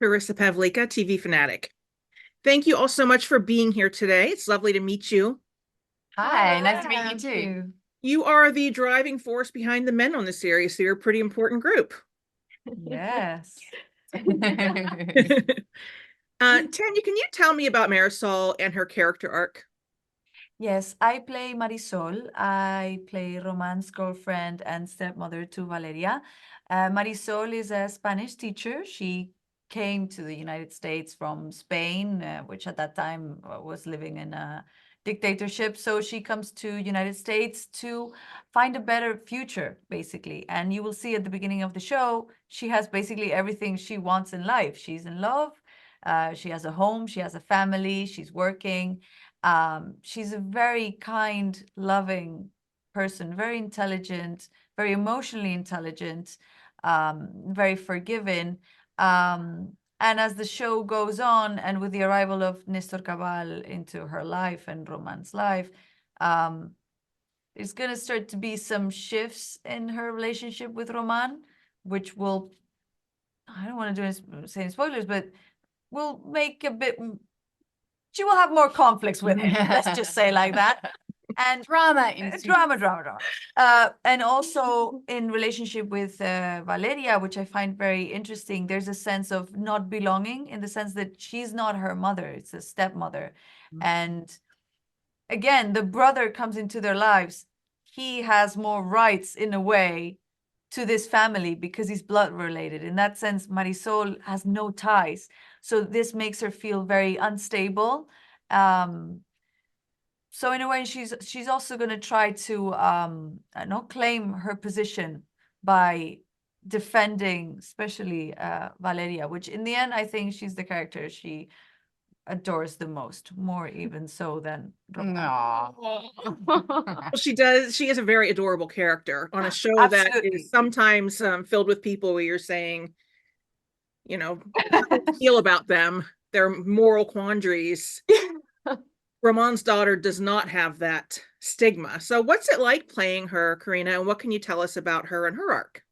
Carissa Pavlika, TV Fanatic. Thank you all so much for being here today. It's lovely to meet you. Hi, nice to meet you too. You are the driving force behind the men on the series, so you're a pretty important group. Yes. Tanya, can you tell me about Marisol and her character arc? Yes, I play Marisol. I play Roman's girlfriend and stepmother to Valeria. Marisol is a Spanish teacher. She came to the United States from Spain, which at that time was living in a dictatorship. So she comes to United States to find a better future, basically. And you will see at the beginning of the show, she has basically everything she wants in life. She's in love. She has a home. She has a family. She's working. She's a very kind, loving person, very intelligent, very emotionally intelligent, very forgiving. And as the show goes on, and with the arrival of Nestor Cabal into her life and Roman's life, there's going to start to be some shifts in her relationship with Roman, which will, I don't want to say any spoilers, but will make a bit, she will have more conflicts with him. Let's just say like that. And Drama drama. And also in relationship with Valeria, which I find very interesting, there's a sense of not belonging in the sense that she's not her mother, it's a stepmother. And again, the brother comes into their lives. He has more rights in a way to this family because he's blood related. In that sense, Marisol has no ties. So this makes her feel very unstable. So in a way, she's also going to try to not claim her position by defending, especially Valeria, which in the end, I think she's the character she adores the most, more even so than No. Well, she does. She is a very adorable character on a show that Absolutely. is sometimes filled with people where you're saying, how do you feel about them, their moral quandaries. Ramon's daughter does not have that stigma. So what's it like playing her, Corina, and what can you tell us about her and her arc?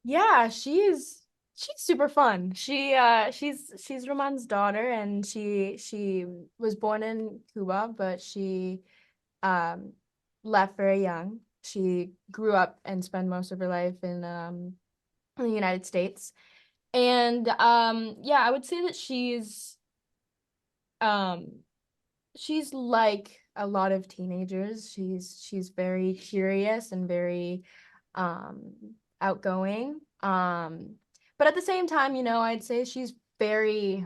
Yeah, she's super fun. She's Roman's daughter, and she was born in Cuba, but she um left very young. She grew up and spent most of her life in the United States. And yeah, I would say that um she's like a lot of teenagers. She's very curious and very um outgoing. But at the same time, I'd say she's very,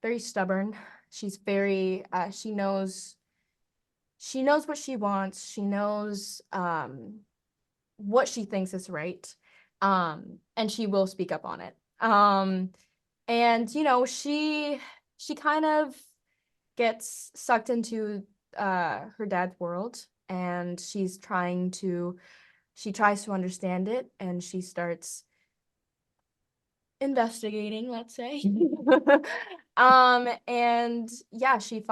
very stubborn. She's very she knows what she wants. She knows what she thinks is right. And she will speak up on it. And she kind of gets sucked into her dad's world, and she tries to understand it, and she starts investigating, let's say. And yeah, she's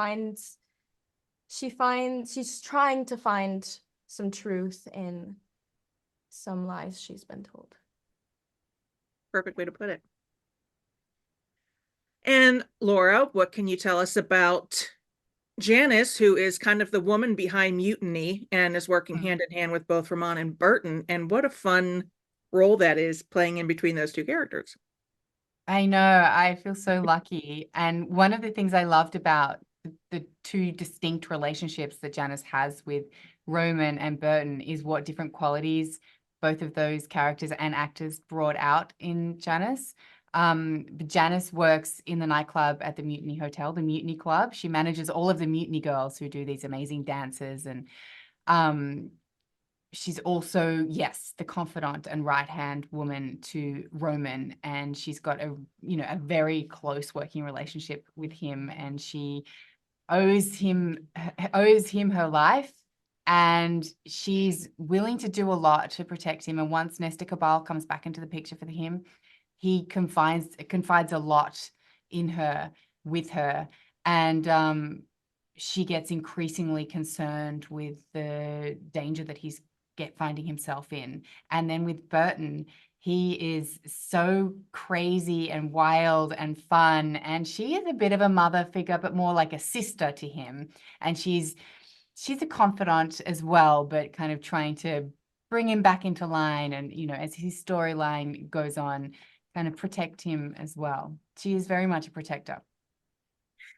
trying to find some truth in some lies she's been told. Perfect way to put it. And Laura, what can you tell us about Janice, who is kind of the woman behind Mutiny and is working hand in hand with both Ramon and Burton? And what a fun role that is, playing in between those two characters. I know, I feel so lucky. And one of the things I loved about the two distinct relationships that Janice has with Roman and Burton is what different qualities both of those characters and actors brought out in Janice. Janice works in the nightclub at the Mutiny Hotel, the Mutiny Club. She manages all of the Mutiny girls who do these amazing dances, and she's also, yes, the confidant and right-hand woman to Roman, and she's got a very close working relationship with him, and she owes him her life, and she's willing to do a lot to protect him. And once Nestor Cabal comes back into the picture for him, he confides a lot in her, with her, and she gets increasingly concerned with the danger that he's finding himself in. And then with Burton, He is so crazy and wild and fun. And she is a bit of a mother figure, but more like a sister to him. And she's a confidant as well, but kind of trying to bring him back into line. And, you know, as his storyline goes on, kind of protect him as well. She is very much a protector.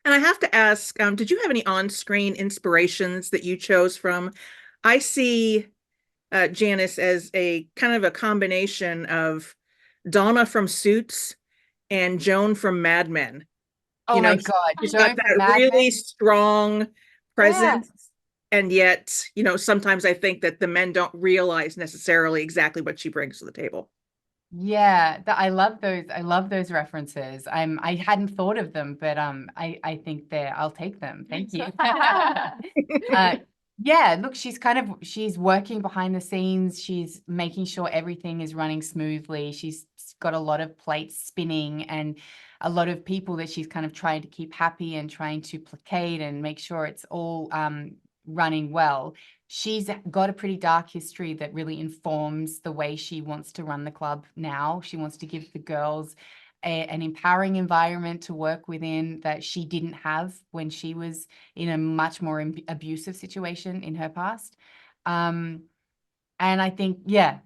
And I have to ask, did you have any on-screen inspirations that you chose from? I see Janice as a kind of a combination of Donna from Suits and Joan from Mad Men. Oh You know, my God. she's Joan got from that Mad really Men? strong presence. Yes. And yet, you know, sometimes I think that the men don't realize necessarily exactly what she brings to the table. Yeah, I love those. I love those references. I hadn't thought of them, but I think I'll take them. Thank you. Yeah, look, she's working behind the scenes. She's making sure everything is running smoothly. She's got a lot of plates spinning and a lot of people that she's kind of trying to keep happy and trying to placate and make sure it's all running well. She's got a pretty dark history that really informs the way she wants to run the club now. She wants to give the girls an empowering environment to work within that she didn't have when she was in a much more abusive situation in her past. And I think, yeah,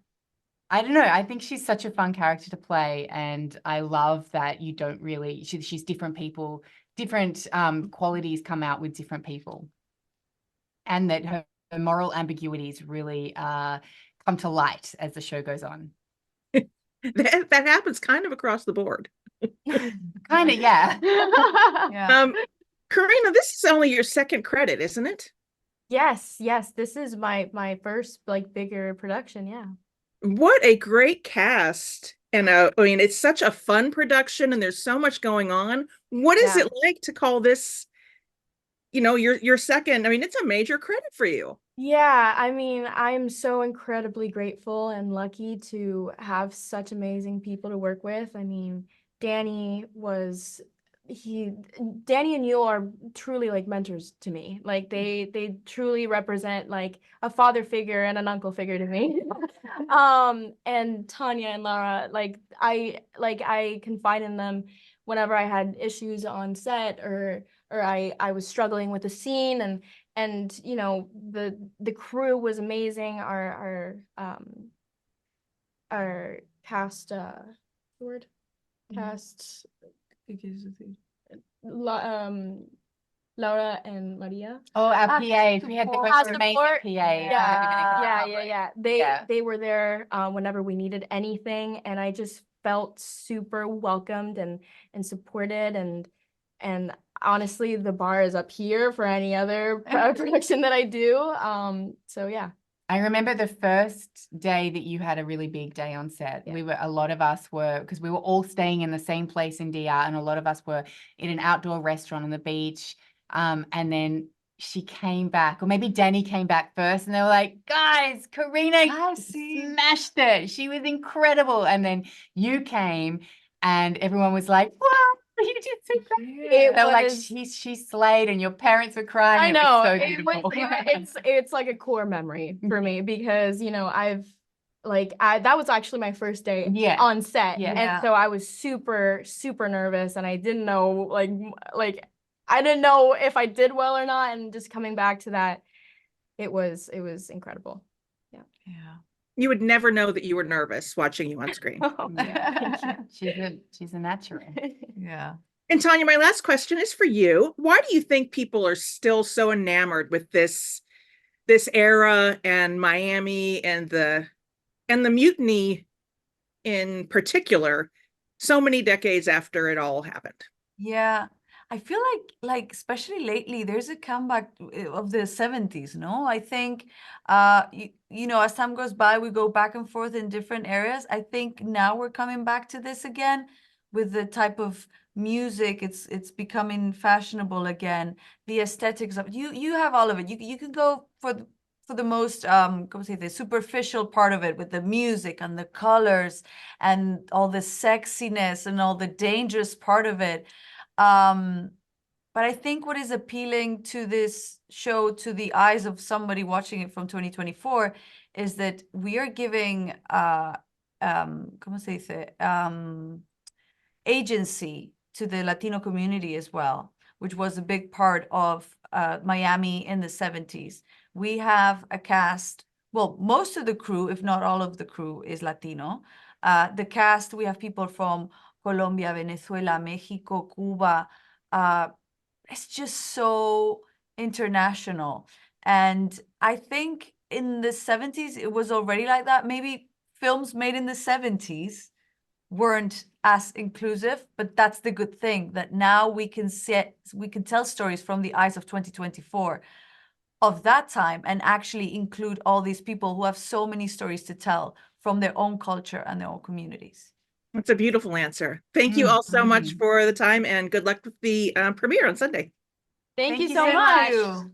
I don't know. I think she's such a fun character to play. And I love that you don't really, she's different people, different qualities come out with different people. And that her moral ambiguities really come to light as the show goes on. That happens kind of across the board. Kind of, yeah. Yeah. Corina, this is only your second credit, isn't it? Yes, yes. This is my first like bigger production. Yeah. What a great cast. And I mean, it's such a fun production and there's so much going on. What is Yeah. it like to call this, you know, your second? I mean, it's a major credit for you. Yeah, I mean, I'm so incredibly grateful and lucky to have such amazing people to work with. I mean, Danny and Yule are truly like mentors to me. Like they truly represent like a father figure and an uncle figure to me. And Tania and Laura, I confide in them whenever I had issues on set or I was struggling with a scene and you know the crew was amazing. Our cast word cast Laura and Maria. Oh, our PAs. We had the support. most amazing Support. PAs. Yeah. They were there whenever we needed anything, and I just felt super welcomed and supported and honestly, the bar is up here for any other production that I do. So yeah. I remember the first day that you had a really big day on set. Yeah. A lot of us were, because we were all staying in the same place in DR, and a lot of us were in an outdoor restaurant on the beach. And then she came back, or maybe Danny came back first, and they were like, guys, Corina smashed it. She was incredible. And then you came, and everyone was like, wow. You did so great. They were like, she slayed, and your parents were crying. I It know. was so beautiful. It's like a core memory for me because you know that was actually my first day on set, and so I was super nervous, and I didn't know like I didn't know if I did well or not, and just coming back to that, it was incredible. Yeah. You would never know that you were nervous watching you on screen. Yeah. She's a natural. Yeah. And Tania, my last question is for you. Why do you think people are still so enamored with this era and Miami and the mutiny in particular, so many decades after it all happened? Yeah. I feel like especially lately there's a comeback of the 70s, no? I think you know, as time goes by we go back and forth in different areas. I think now we're coming back to this again with the type of music. It's becoming fashionable again. The aesthetics of you have all of it. You can go for the most the superficial part of it with the music and the colors and all the sexiness and all the dangerous part of it. But I think what is appealing to this show to the eyes of somebody watching it from 2024 is that we are giving a ¿cómo se dice? Agency to the Latino community as well, which was a big part of Miami in the 70s. We have a cast, well, most of the crew, if not all of the crew, is Latino. The cast, we have people from Colombia, Venezuela, Mexico, Cuba. It's just so international. And I think in the 70s, it was already like that. Maybe films made in the 70s weren't as inclusive, but that's the good thing, that now we can tell stories from the eyes of 2024 of that time and actually include all these people who have so many stories to tell from their own culture and their own communities. That's a beautiful answer. Thank you all so much for the time, and good luck with the premiere on Sunday. Thank you Thank so same to much. you.